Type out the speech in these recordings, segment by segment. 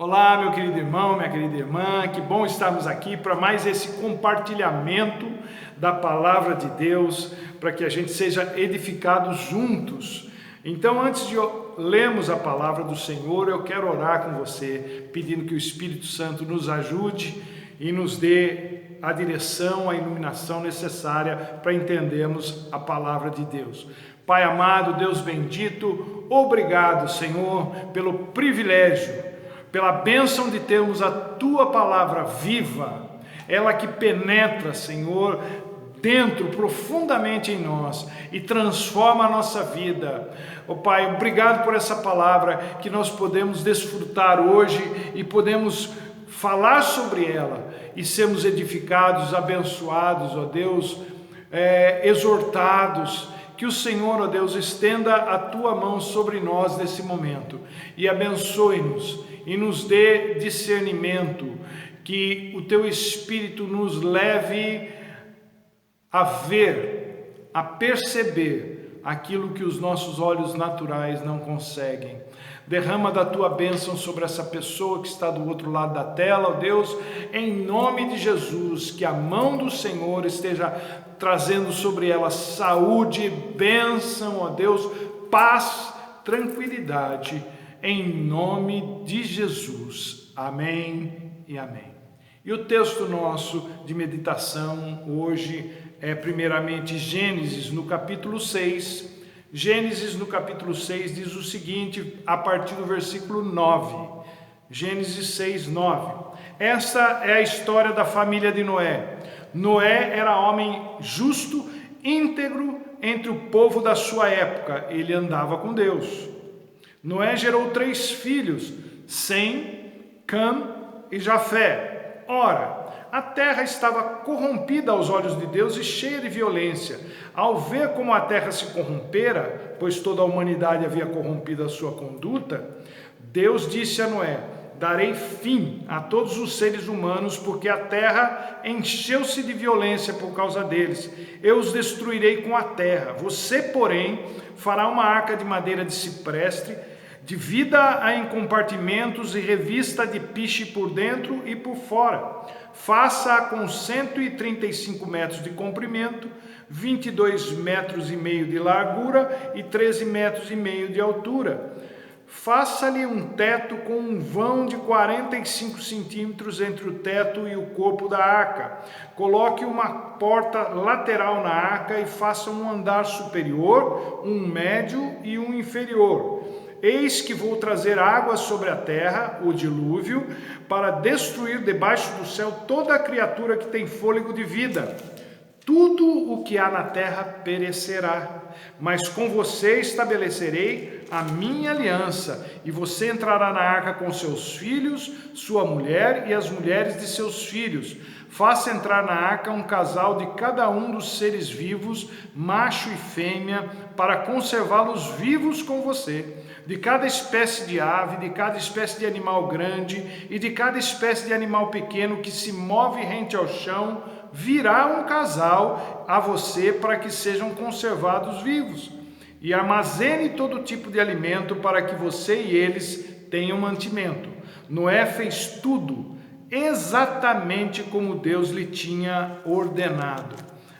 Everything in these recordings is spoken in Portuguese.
Olá, meu querido irmão, minha querida irmã, que bom estarmos aqui para mais esse compartilhamento da palavra de Deus, para que a gente seja edificado juntos. Então, antes de lermos a palavra do Senhor, eu quero orar com você, pedindo que o Espírito Santo nos ajude e nos dê a direção, a iluminação necessária para entendermos a palavra de Deus. Pai amado, Deus bendito, obrigado, Senhor, pelo privilégio, pela bênção de termos a Tua palavra viva, ela que penetra, Senhor, dentro, profundamente em nós e transforma a nossa vida. Ó Pai, obrigado por essa palavra que nós podemos desfrutar hoje e podemos falar sobre ela e sermos edificados, abençoados, ó Deus, exortados. Que o Senhor, ó Deus, estenda a Tua mão sobre nós nesse momento e abençoe-nos e nos dê discernimento, que o Teu Espírito nos leve a ver, a perceber aquilo que os nossos olhos naturais não conseguem. Derrama da Tua bênção sobre essa pessoa que está do outro lado da tela, ó Deus, em nome de Jesus, que a mão do Senhor esteja trazendo sobre ela saúde, bênção, ó Deus, paz, tranquilidade, em nome de Jesus. Amém e amém. E o texto nosso de meditação hoje é primeiramente Gênesis, no capítulo 6. Gênesis, no capítulo 6, diz o seguinte, a partir do versículo 9. Gênesis 6, 9. Essa é a história da família de Noé. Noé era homem justo, íntegro entre o povo da sua época. Ele andava com Deus. Noé gerou 3 filhos, Sem, Cã e Jafé. Ora, a terra estava corrompida aos olhos de Deus e cheia de violência. Ao ver como a terra se corrompera, pois toda a humanidade havia corrompido a sua conduta, Deus disse a Noé: darei fim a todos os seres humanos, porque a terra encheu-se de violência por causa deles. Eu os destruirei com a terra. Você, porém, fará uma arca de madeira de cipreste, divida-a em compartimentos e revista de piche por dentro e por fora. Faça-a com 135 metros de comprimento, 22 metros e meio de largura e 13 metros e meio de altura. Faça-lhe um teto com um vão de 45 centímetros entre o teto e o corpo da arca. Coloque uma porta lateral na arca e faça um andar superior, um médio e um inferior. Eis que vou trazer água sobre a terra, o dilúvio, para destruir debaixo do céu toda a criatura que tem fôlego de vida. Tudo o que há na terra perecerá, mas com você estabelecerei a minha aliança, e você entrará na arca com seus filhos, sua mulher e as mulheres de seus filhos. Faça entrar na arca um casal de cada um dos seres vivos, macho e fêmea, para conservá-los vivos com você. De cada espécie de ave, de cada espécie de animal grande e de cada espécie de animal pequeno que se move rente ao chão, virá um casal a você para que sejam conservados vivos. E armazene todo tipo de alimento para que você e eles tenham mantimento. Noé fez tudo exatamente como Deus lhe tinha ordenado.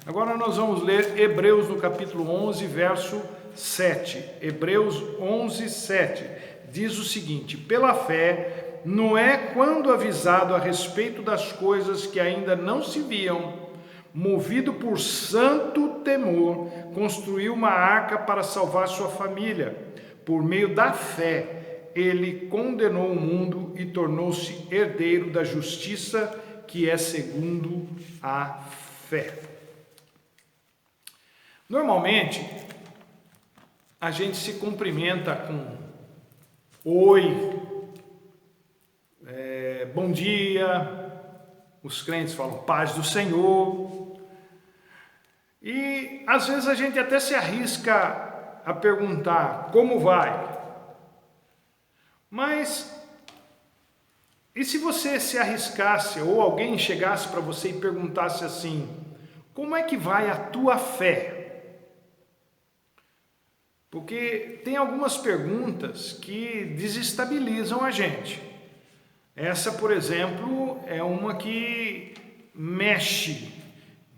Agora nós vamos ler Hebreus no capítulo 11, verso 7. Hebreus 11, 7. Diz o seguinte: pela fé, Noé, quando avisado a respeito das coisas que ainda não se viam, movido por santo temor, construiu uma arca para salvar sua família. Por meio da fé, ele condenou o mundo e tornou-se herdeiro da justiça, que é segundo a fé. Normalmente, a gente se cumprimenta com oi, bom dia, os crentes falam paz do Senhor, e às vezes a gente até se arrisca a perguntar como vai, mas e se você se arriscasse ou alguém chegasse para você e perguntasse assim: como é que vai a tua fé? Porque tem algumas perguntas que desestabilizam a gente. Essa, por exemplo, é uma que mexe,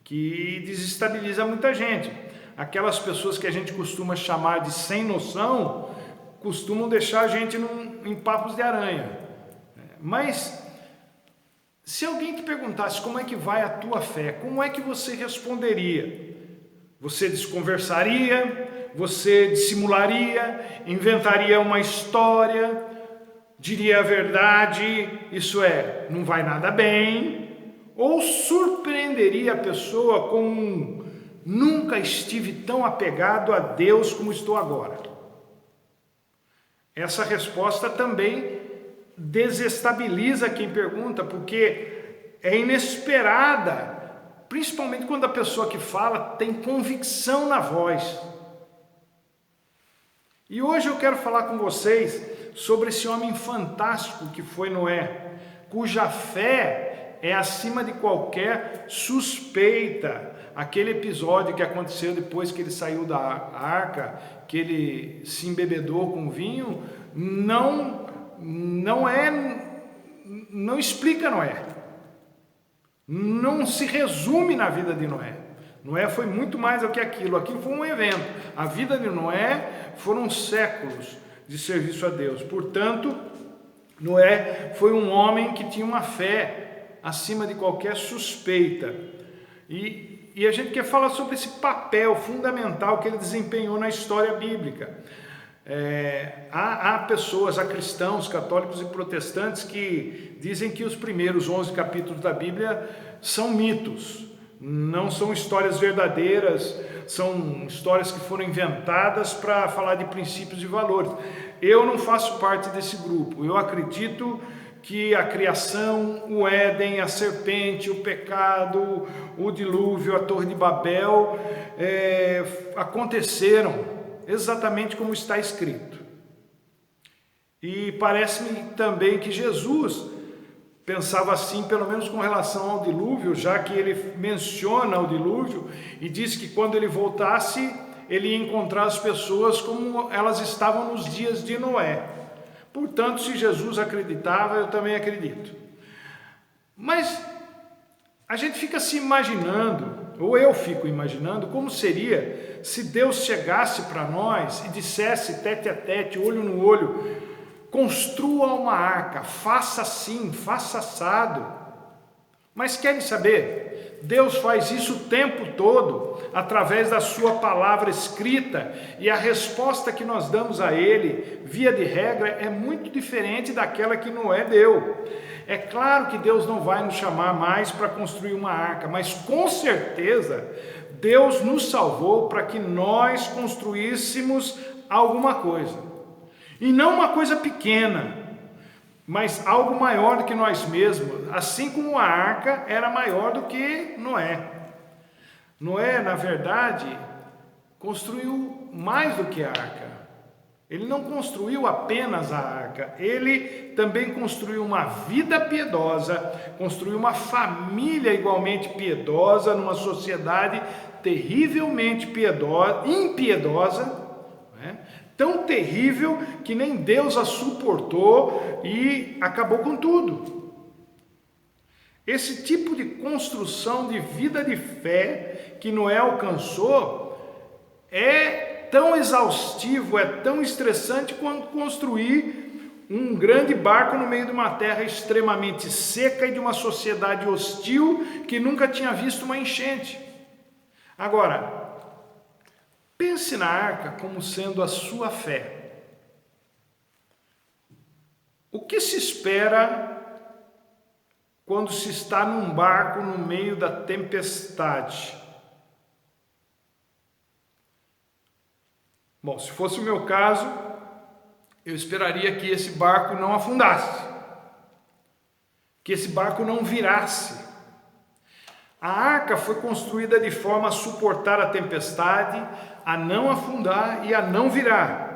que desestabiliza muita gente. Aquelas pessoas que a gente costuma chamar de sem noção, costumam deixar a gente em papos de aranha. Mas, se alguém te perguntasse como é que vai a tua fé, como é que você responderia? Você desconversaria? Você dissimularia? Inventaria uma história? Diria a verdade, isso é, não vai nada bem? Ou surpreenderia a pessoa com nunca estive tão apegado a Deus como estou agora? Essa resposta também desestabiliza quem pergunta, porque é inesperada, principalmente quando a pessoa que fala tem convicção na voz. E hoje eu quero falar com vocês sobre esse homem fantástico que foi Noé, cuja fé é acima de qualquer suspeita. Aquele episódio que aconteceu depois que ele saiu da arca, que ele se embebedou com vinho, não explica Noé. Não se resume na vida de Noé. Noé foi muito mais do que aquilo. Aquilo foi um evento. A vida de Noé foram séculos de serviço a Deus. Portanto, Noé foi um homem que tinha uma fé acima de qualquer suspeita. E a gente quer falar sobre esse papel fundamental que ele desempenhou na história bíblica. Há pessoas, há cristãos, católicos e protestantes que dizem que os primeiros 11 capítulos da Bíblia são mitos, não são histórias verdadeiras, são histórias que foram inventadas para falar de princípios e valores. Eu não faço parte desse grupo. Eu acredito que a criação, o Éden, a serpente, o pecado, o dilúvio, a Torre de Babel aconteceram exatamente como está escrito. E parece-me também que Jesus pensava assim, pelo menos com relação ao dilúvio, já que ele menciona o dilúvio e diz que quando ele voltasse, ele ia encontrar as pessoas como elas estavam nos dias de Noé. Portanto, se Jesus acreditava, eu também acredito. Mas a gente fica se imaginando, ou eu fico imaginando, como seria se Deus chegasse para nós e dissesse tete a tete, olho no olho: construa uma arca, faça assim, faça assado. Mas querem saber? Deus faz isso o tempo todo, através da sua palavra escrita, e a resposta que nós damos a Ele, via de regra, é muito diferente daquela que Noé deu. É claro que Deus não vai nos chamar mais para construir uma arca, mas com certeza Deus nos salvou para que nós construíssemos alguma coisa. E não uma coisa pequena, mas algo maior do que nós mesmos, assim como a arca era maior do que Noé. Noé, na verdade, construiu mais do que a arca. Ele não construiu apenas a arca, ele também construiu uma vida piedosa, construiu uma família igualmente piedosa, numa sociedade terrivelmente impiedosa, né? Tão terrível que nem Deus a suportou e acabou com tudo. Esse tipo de construção de vida de fé que Noé alcançou é tão exaustivo, é tão estressante quanto construir um grande barco no meio de uma terra extremamente seca e de uma sociedade hostil que nunca tinha visto uma enchente. Agora, pense na arca como sendo a sua fé. O que se espera quando se está num barco no meio da tempestade? Bom, se fosse o meu caso, eu esperaria que esse barco não afundasse, que esse barco não virasse. A arca foi construída de forma a suportar a tempestade, a não afundar e a não virar.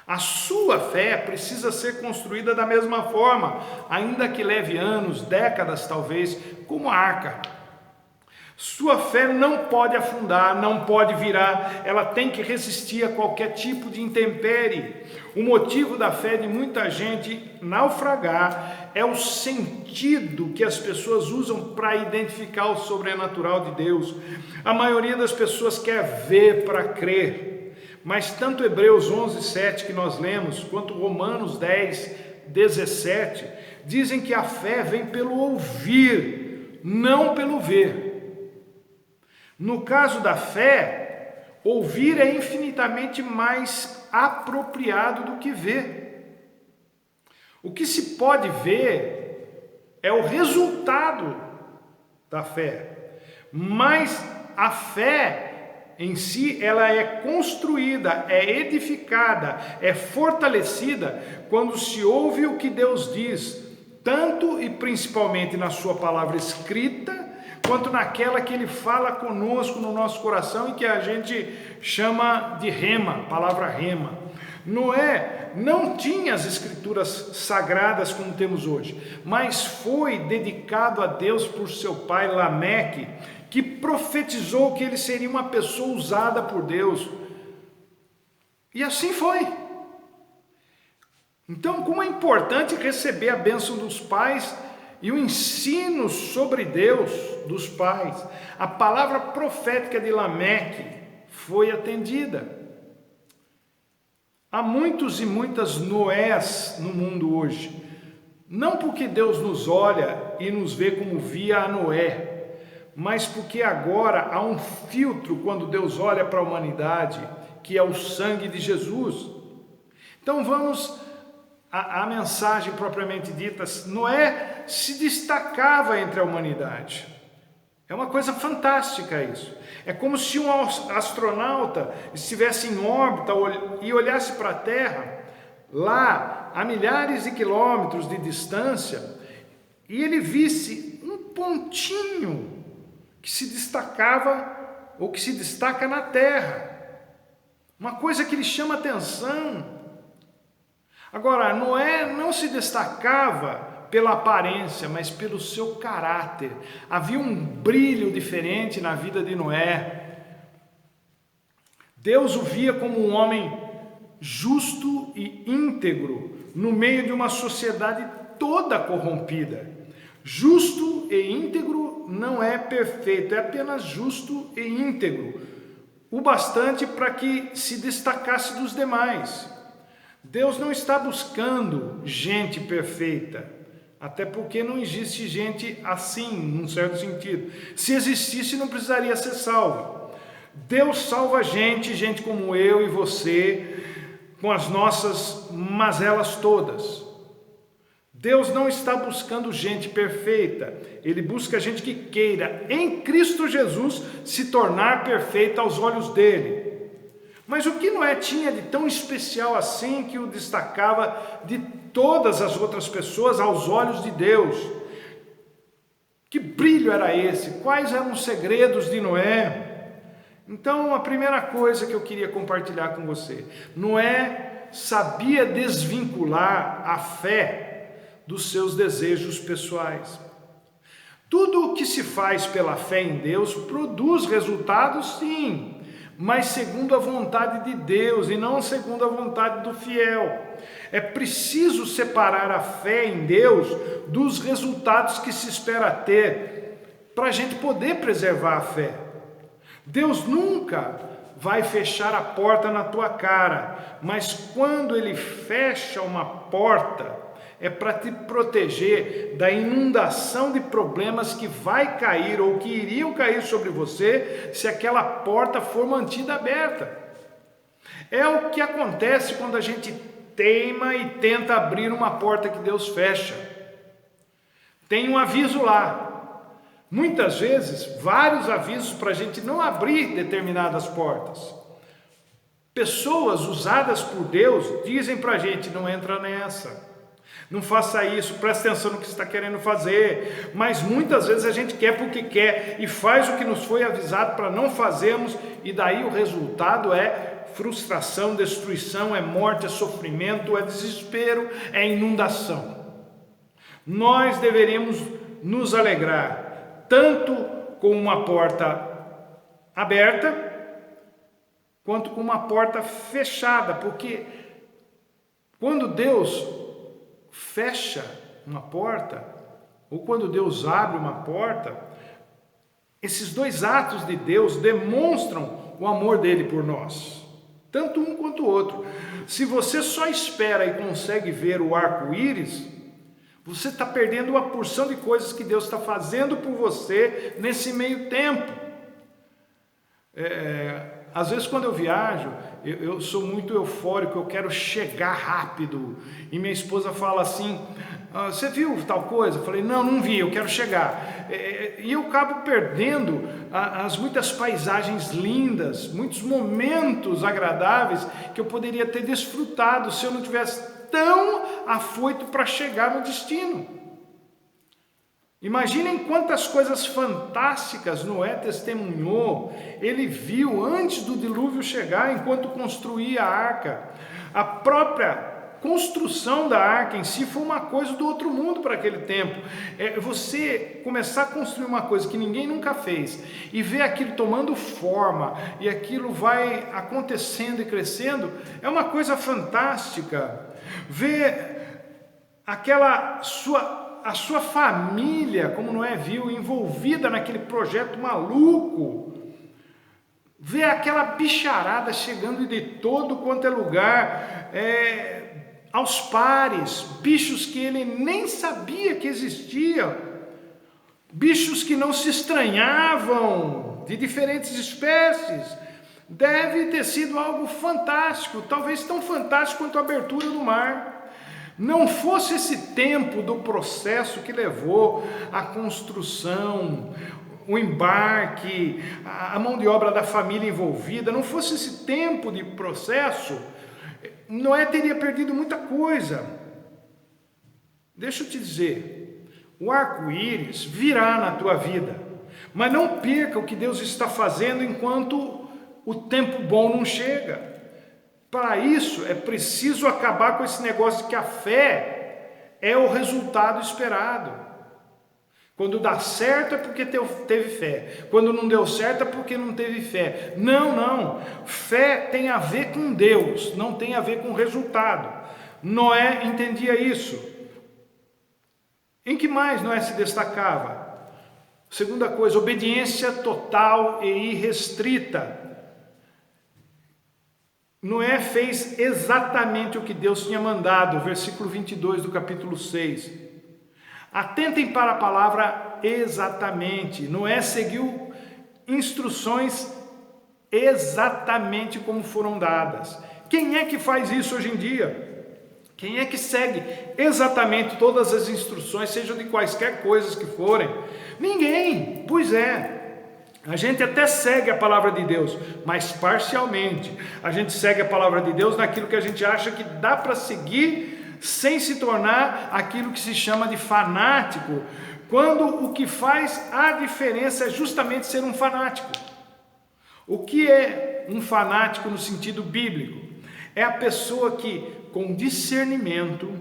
A sua fé precisa ser construída da mesma forma, ainda que leve anos, décadas talvez, como a arca. Sua fé não pode afundar, não pode virar, ela tem que resistir a qualquer tipo de intempérie. O motivo da fé de muita gente naufragar é o sentido que as pessoas usam para identificar o sobrenatural de Deus. A maioria das pessoas quer ver para crer, mas tanto Hebreus 11:7 que nós lemos, quanto Romanos 10:17, dizem que a fé vem pelo ouvir, não pelo ver. No caso da fé, ouvir é infinitamente mais apropriado do que ver. O que se pode ver é o resultado da fé, mas a fé em si, ela é construída, é edificada, é fortalecida quando se ouve o que Deus diz, tanto e principalmente na sua palavra escrita, quanto naquela que Ele fala conosco no nosso coração e que a gente chama de rema, palavra rema. Noé não tinha as escrituras sagradas como temos hoje, mas foi dedicado a Deus por seu pai Lameque, que profetizou que ele seria uma pessoa usada por Deus. E assim foi. Então, como é importante receber a bênção dos pais e o ensino sobre Deus dos pais. A palavra profética de Lameque foi atendida. Há muitos e muitas Noés no mundo hoje. Não porque Deus nos olha e nos vê como via a Noé, mas porque agora há um filtro quando Deus olha para a humanidade, que é o sangue de Jesus. Então vamos à mensagem propriamente dita. Noé se destacava entre a humanidade. É uma coisa fantástica isso. É como se um astronauta estivesse em órbita e olhasse para a Terra, lá a milhares de quilômetros de distância, e ele visse um pontinho que se destacava ou que se destaca na Terra. Uma coisa que lhe chama atenção. Agora, Noé não se destacava pela aparência, mas pelo seu caráter. Havia um brilho diferente na vida de Noé. Deus o via como um homem justo e íntegro no meio de uma sociedade toda corrompida. Justo e íntegro não é perfeito, é apenas justo e íntegro, o bastante para que se destacasse dos demais. Deus não está buscando gente perfeita, até porque não existe gente assim, num certo sentido. Se existisse, não precisaria ser salvo. Deus salva gente como eu e você, com as nossas mazelas todas. Deus não está buscando gente perfeita, Ele busca gente que queira, em Cristo Jesus, se tornar perfeita aos olhos dele. Mas o que Noé tinha de tão especial assim que o destacava de todas as outras pessoas aos olhos de Deus? Que brilho era esse? Quais eram os segredos de Noé? Então, a primeira coisa que eu queria compartilhar com você: Noé sabia desvincular a fé dos seus desejos pessoais. Tudo o que se faz pela fé em Deus produz resultados, sim, mas segundo a vontade de Deus e não segundo a vontade do fiel. É preciso separar a fé em Deus dos resultados que se espera ter, para a gente poder preservar a fé. Deus nunca vai fechar a porta na tua cara, mas quando Ele fecha uma porta, é para te proteger da inundação de problemas que vai cair ou que iriam cair sobre você se aquela porta for mantida aberta. É o que acontece quando a gente teima e tenta abrir uma porta que Deus fecha. Tem um aviso lá. Muitas vezes, vários avisos para a gente não abrir determinadas portas. Pessoas usadas por Deus dizem para a gente: não entra nessa. Não faça isso, presta atenção no que você está querendo fazer. Mas muitas vezes a gente quer porque quer e faz o que nos foi avisado para não fazermos, e daí o resultado é frustração, destruição, é morte, é sofrimento, é desespero, é inundação. Nós deveríamos nos alegrar tanto com uma porta aberta, quanto com uma porta fechada, porque quando Deus fecha uma porta, ou quando Deus abre uma porta, esses dois atos de Deus demonstram o amor dele por nós, tanto um quanto o outro. Se você só espera e consegue ver o arco-íris, você está perdendo uma porção de coisas que Deus está fazendo por você nesse meio tempo. Às vezes quando eu viajo, eu sou muito eufórico, eu quero chegar rápido, e minha esposa fala assim, você viu tal coisa? Eu falei, não vi, eu quero chegar. E eu acabo perdendo as muitas paisagens lindas, muitos momentos agradáveis que eu poderia ter desfrutado se eu não tivesse tão afoito para chegar no destino. Imaginem quantas coisas fantásticas Noé testemunhou, ele viu antes do dilúvio chegar, enquanto construía a arca. A própria construção da arca em si foi uma coisa do outro mundo para aquele tempo. Você começar a construir uma coisa que ninguém nunca fez e ver aquilo tomando forma e aquilo vai acontecendo e crescendo, é uma coisa fantástica. Ver a sua família, como Noé viu, envolvida naquele projeto maluco, ver aquela bicharada chegando de todo quanto é lugar, aos pares, bichos que ele nem sabia que existiam, bichos que não se estranhavam, de diferentes espécies. Deve ter sido algo fantástico, talvez tão fantástico quanto a abertura do mar. Não fosse esse tempo do processo que levou à construção, o embarque, a mão de obra da família envolvida, não fosse esse tempo de processo, Noé teria perdido muita coisa. Deixa eu te dizer, o arco-íris virá na tua vida, mas não perca o que Deus está fazendo enquanto o tempo bom não chega. Para isso, é preciso acabar com esse negócio de que a fé é o resultado esperado. Quando dá certo é porque teve fé. Quando não deu certo é porque não teve fé. Não. Fé tem a ver com Deus, não tem a ver com resultado. Noé entendia isso. Em que mais Noé se destacava? Segunda coisa, obediência total e irrestrita. Noé fez exatamente o que Deus tinha mandado, versículo 22 do capítulo 6. Atentem para a palavra exatamente. Noé seguiu instruções exatamente como foram dadas. Quem é que faz isso hoje em dia? Quem é que segue exatamente todas as instruções, sejam de quaisquer coisas que forem? Ninguém, pois é. A gente até segue a palavra de Deus, mas parcialmente. A gente segue a palavra de Deus naquilo que a gente acha que dá para seguir, sem se tornar aquilo que se chama de fanático, quando o que faz a diferença é justamente ser um fanático. O que é um fanático no sentido bíblico? É a pessoa que, com discernimento,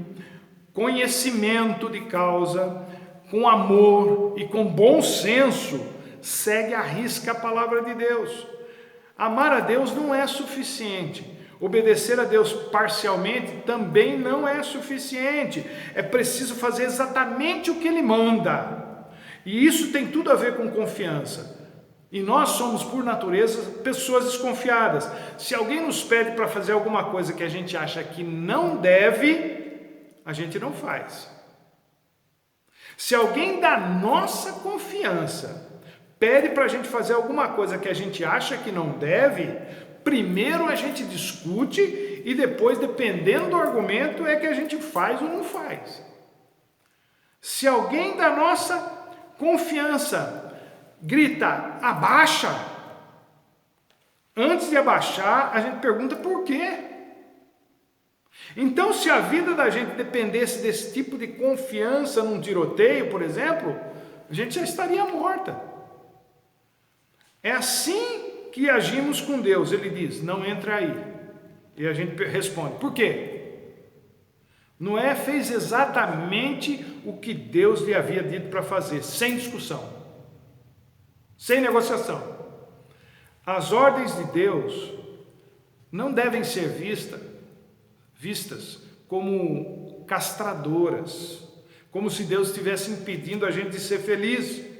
conhecimento de causa, com amor e com bom senso, segue à risca a palavra de Deus. Amar a Deus não é suficiente. Obedecer a Deus parcialmente também não é suficiente. É preciso fazer exatamente o que Ele manda. E isso tem tudo a ver com confiança. E nós somos, por natureza, pessoas desconfiadas. Se alguém nos pede para fazer alguma coisa que a gente acha que não deve, a gente não faz. Se alguém da nossa confiança pede para a gente fazer alguma coisa que a gente acha que não deve, primeiro a gente discute e depois, dependendo do argumento, é que a gente faz ou não faz. Se alguém da nossa confiança grita, abaixa, antes de abaixar, a gente pergunta por quê? Então, se a vida da gente dependesse desse tipo de confiança num tiroteio, por exemplo, a gente já estaria morta. É assim que agimos com Deus. Ele diz, não entra aí. E a gente responde, por quê? Noé fez exatamente o que Deus lhe havia dito para fazer, sem discussão. sem negociação. As ordens de Deus não devem ser vistas como castradoras, como se Deus estivesse impedindo a gente de ser feliz.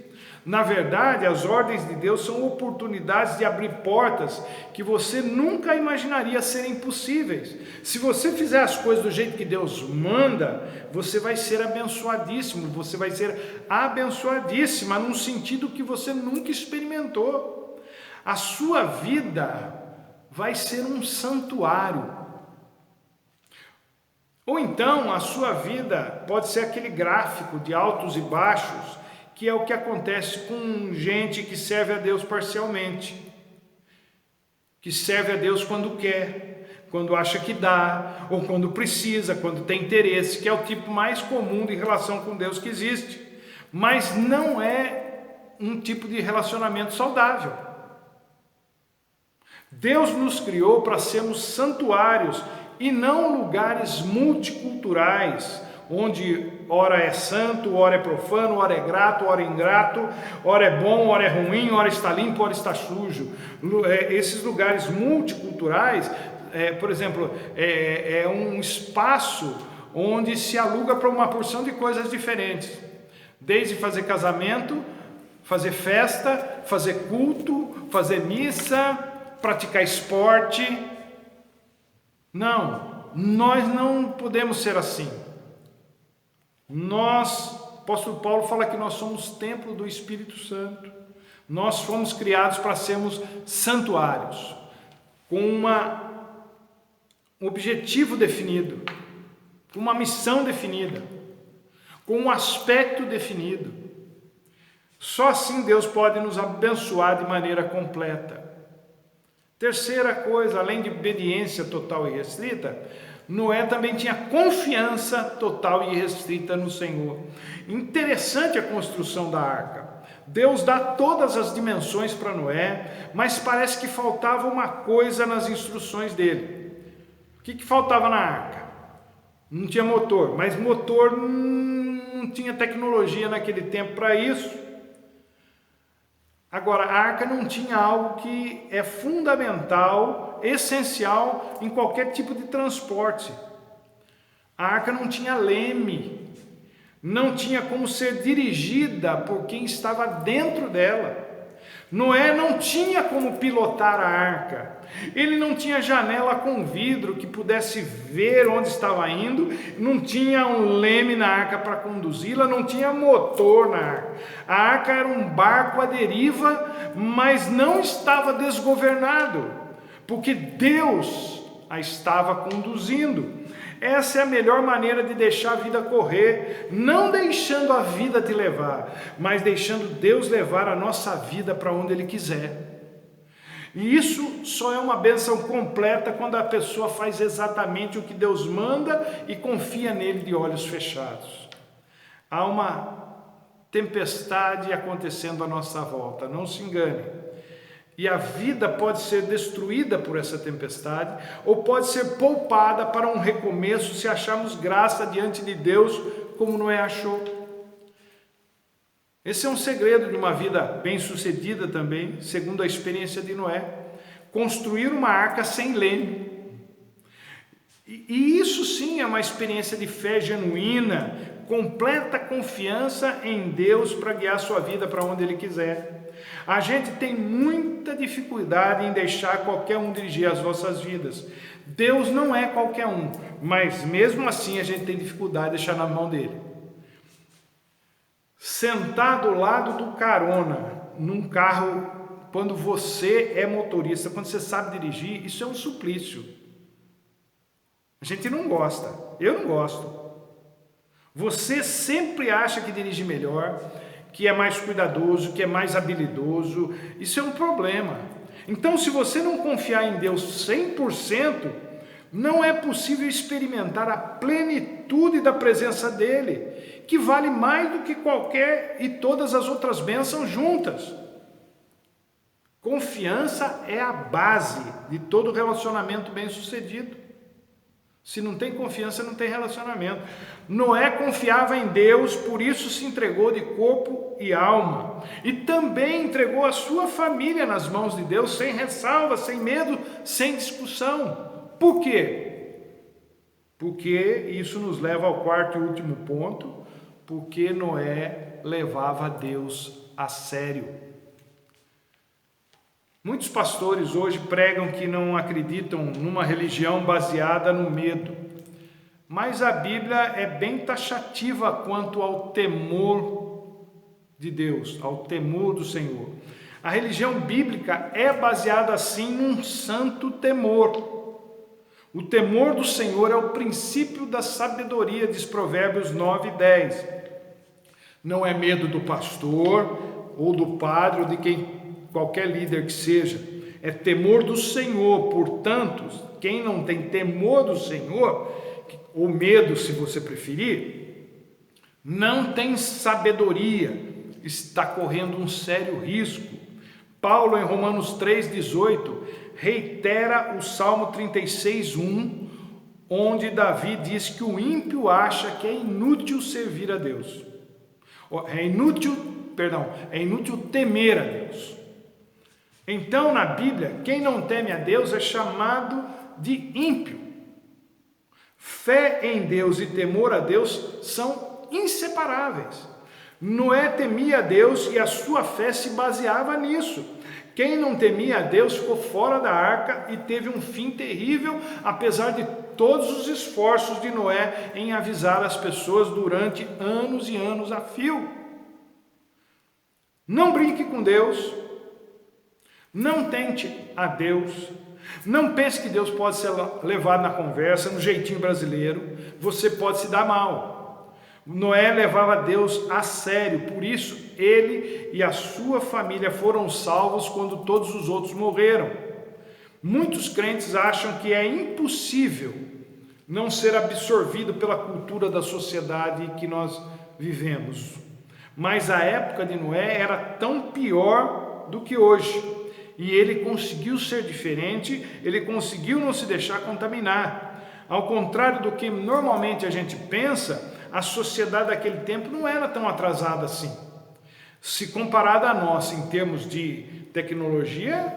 Na verdade, as ordens de Deus são oportunidades de abrir portas que você nunca imaginaria serem possíveis. Se você fizer as coisas do jeito que Deus manda, você vai ser abençoadíssimo, você vai ser abençoadíssima num sentido que você nunca experimentou. A sua vida vai ser um santuário. Ou então a sua vida pode ser aquele gráfico de altos e baixos, que é o que acontece com gente que serve a Deus parcialmente, que serve a Deus quando quer, quando acha que dá, ou quando precisa, quando tem interesse, que é o tipo mais comum de relação com Deus que existe, mas não é um tipo de relacionamento saudável. Deus nos criou para sermos santuários e não lugares multiculturais, onde ora é santo, ora é profano, ora é grato, ora é ingrato, ora é bom, ora é ruim, ora está limpo, ora está sujo. Esses lugares multiculturais, por exemplo, é um espaço onde se aluga para uma porção de coisas diferentes, desde fazer casamento, fazer festa, fazer culto, fazer missa, praticar esporte. Não, nós não podemos ser assim. O apóstolo Paulo fala que nós somos templo do Espírito Santo. Nós fomos criados para sermos santuários, com um objetivo definido, com uma missão definida, com um aspecto definido. Só assim Deus pode nos abençoar de maneira completa. Terceira coisa, além de obediência total e restrita, Noé também tinha confiança total e restrita no Senhor. Interessante a construção da arca. Deus dá todas as dimensões para Noé, mas parece que faltava uma coisa nas instruções dele. O que faltava na arca? Não tinha motor, mas motor não tinha tecnologia naquele tempo para isso. Agora, a arca não tinha algo que é fundamental, essencial em qualquer tipo de transporte. A arca não tinha leme, não tinha como ser dirigida por quem estava dentro dela. Noé não tinha como pilotar a arca, ele não tinha janela com vidro que pudesse ver onde estava indo, não tinha um leme na arca para conduzi-la, não tinha motor na arca. A arca era um barco à deriva, mas não estava desgovernado, porque Deus a estava conduzindo. Essa é a melhor maneira de deixar a vida correr, não deixando a vida te levar, mas deixando Deus levar a nossa vida para onde Ele quiser. E isso só é uma bênção completa quando a pessoa faz exatamente o que Deus manda e confia nele de olhos fechados. Há uma tempestade acontecendo à nossa volta, não se engane. E a vida pode ser destruída por essa tempestade, ou pode ser poupada para um recomeço se acharmos graça diante de Deus, como Noé achou. Esse é um segredo de uma vida bem-sucedida também, segundo a experiência de Noé. Construir uma arca sem leme. E isso sim é uma experiência de fé genuína, completa confiança em Deus para guiar sua vida para onde Ele quiser. A gente tem muita dificuldade em deixar qualquer um dirigir as nossas vidas. Deus não é qualquer um, mas mesmo assim a gente tem dificuldade de deixar na mão dele. Sentar do lado do carona num carro, quando você é motorista, quando você sabe dirigir, isso é um suplício. A gente não gosta, eu não gosto. Você sempre acha que dirige melhor, que é mais cuidadoso, que é mais habilidoso. Isso é um problema. Então, se você não confiar em Deus 100%, não é possível experimentar a plenitude da presença dEle, que vale mais do que qualquer e todas as outras bênçãos juntas. Confiança é a base de todo relacionamento bem-sucedido. Se não tem confiança, não tem relacionamento. Noé confiava em Deus, por isso se entregou de corpo e alma. E também entregou a sua família nas mãos de Deus, sem ressalva, sem medo, sem discussão. Por quê? Porque isso nos leva ao quarto e último ponto, porque Noé levava Deus a sério. Muitos pastores hoje pregam que não acreditam numa religião baseada no medo, mas a Bíblia é bem taxativa quanto ao temor de Deus, ao temor do Senhor. A religião bíblica é baseada sim num santo temor. O temor do Senhor é o princípio da sabedoria, diz Provérbios 9:10. Não é medo do pastor ou do padre ou de qualquer líder que seja, é temor do Senhor. Portanto, quem não tem temor do Senhor, ou medo se você preferir, não tem sabedoria, está correndo um sério risco. Paulo, em Romanos 3,18, reitera o Salmo 36:1, onde Davi diz que o ímpio acha que é inútil servir a Deus. É inútil temer a Deus. Então, na Bíblia, quem não teme a Deus é chamado de ímpio. Fé em Deus e temor a Deus são inseparáveis. Noé temia a Deus e a sua fé se baseava nisso. Quem não temia a Deus ficou fora da arca e teve um fim terrível, apesar de todos os esforços de Noé em avisar as pessoas durante anos e anos a fio. Não brinque com Deus. Não tente a Deus, não pense que Deus pode ser levado na conversa, no jeitinho brasileiro, você pode se dar mal. Noé levava Deus a sério, por isso ele e a sua família foram salvos quando todos os outros morreram. Muitos crentes acham que é impossível não ser absorvido pela cultura da sociedade que nós vivemos, mas a época de Noé era tão pior do que hoje. E ele conseguiu ser diferente, ele conseguiu não se deixar contaminar. Ao contrário do que normalmente a gente pensa, a sociedade daquele tempo não era tão atrasada assim. Se comparada a nossa em termos de tecnologia,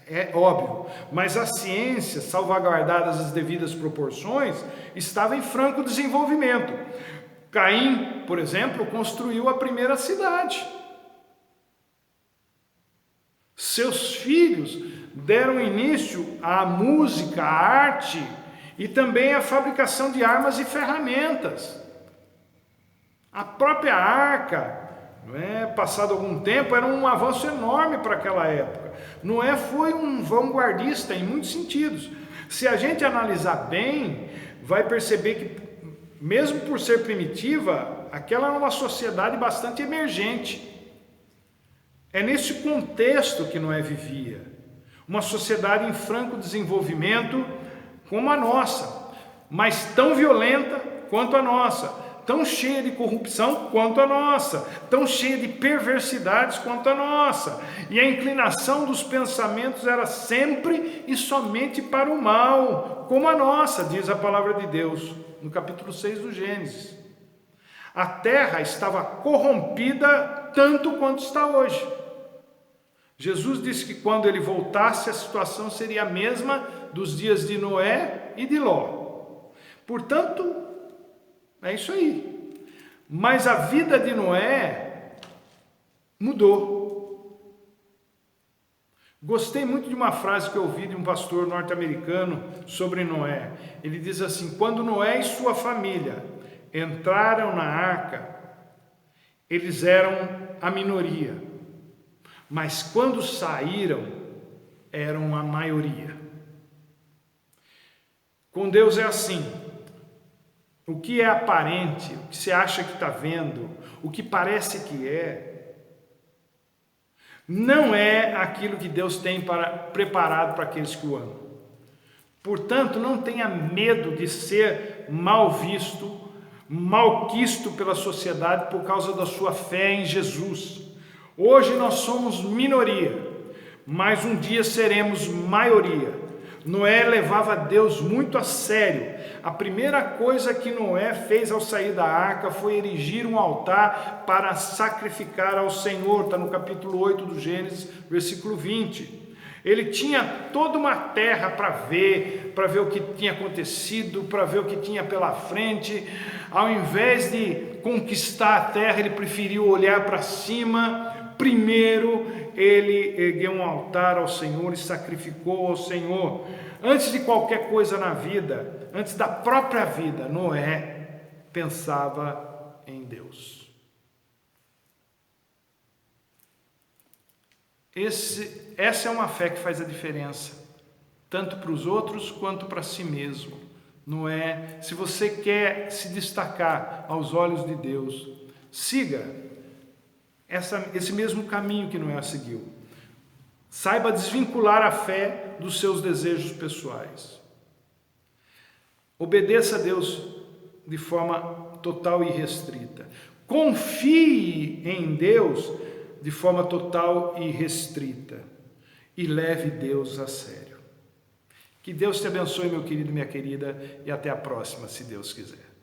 é óbvio, mas a ciência, salvaguardadas as devidas proporções, estava em franco desenvolvimento. Caim, por exemplo, construiu a primeira cidade. Seus filhos deram início à música, à arte e também à fabricação de armas e ferramentas. A própria arca, passado algum tempo, era um avanço enorme para aquela época. Noé foi um vanguardista em muitos sentidos. Se a gente analisar bem, vai perceber que, mesmo por ser primitiva, aquela era uma sociedade bastante emergente. É nesse contexto que Noé vivia, uma sociedade em franco desenvolvimento como a nossa, mas tão violenta quanto a nossa, tão cheia de corrupção quanto a nossa, tão cheia de perversidades quanto a nossa, e a inclinação dos pensamentos era sempre e somente para o mal, como a nossa, diz a palavra de Deus, no capítulo 6 do Gênesis. A terra estava corrompida tanto quanto está hoje. Jesus disse que quando ele voltasse, a situação seria a mesma dos dias de Noé e de Ló. Portanto, é isso aí. Mas a vida de Noé mudou. Gostei muito de uma frase que eu ouvi de um pastor norte-americano sobre Noé. Ele diz assim: quando Noé e sua família entraram na arca, eles eram a minoria. Mas quando saíram, eram a maioria. Com Deus é assim. O que é aparente, o que você acha que está vendo, o que parece que não é aquilo que Deus tem preparado para aqueles que o amam. Portanto, não tenha medo de ser mal visto, malquisto pela sociedade por causa da sua fé em Jesus. Hoje nós somos minoria, mas um dia seremos maioria. Noé levava Deus muito a sério, a primeira coisa que Noé fez ao sair da arca foi erigir um altar para sacrificar ao Senhor. Está no capítulo 8 do Gênesis, versículo 20. Ele tinha toda uma terra para ver o que tinha acontecido, para ver o que tinha pela frente. Ao invés de conquistar a terra, ele preferiu olhar para cima. Primeiro, ele ergueu um altar ao Senhor e sacrificou ao Senhor. Antes de qualquer coisa na vida, antes da própria vida, Noé pensava em Deus. Essa é uma fé que faz a diferença, tanto para os outros quanto para si mesmo. Noé, se você quer se destacar aos olhos de Deus, siga esse mesmo caminho que Noé seguiu. Saiba desvincular a fé dos seus desejos pessoais. Obedeça a Deus de forma total e restrita. Confie em Deus de forma total e restrita. E leve Deus a sério. Que Deus te abençoe, meu querido e minha querida, e até a próxima, se Deus quiser.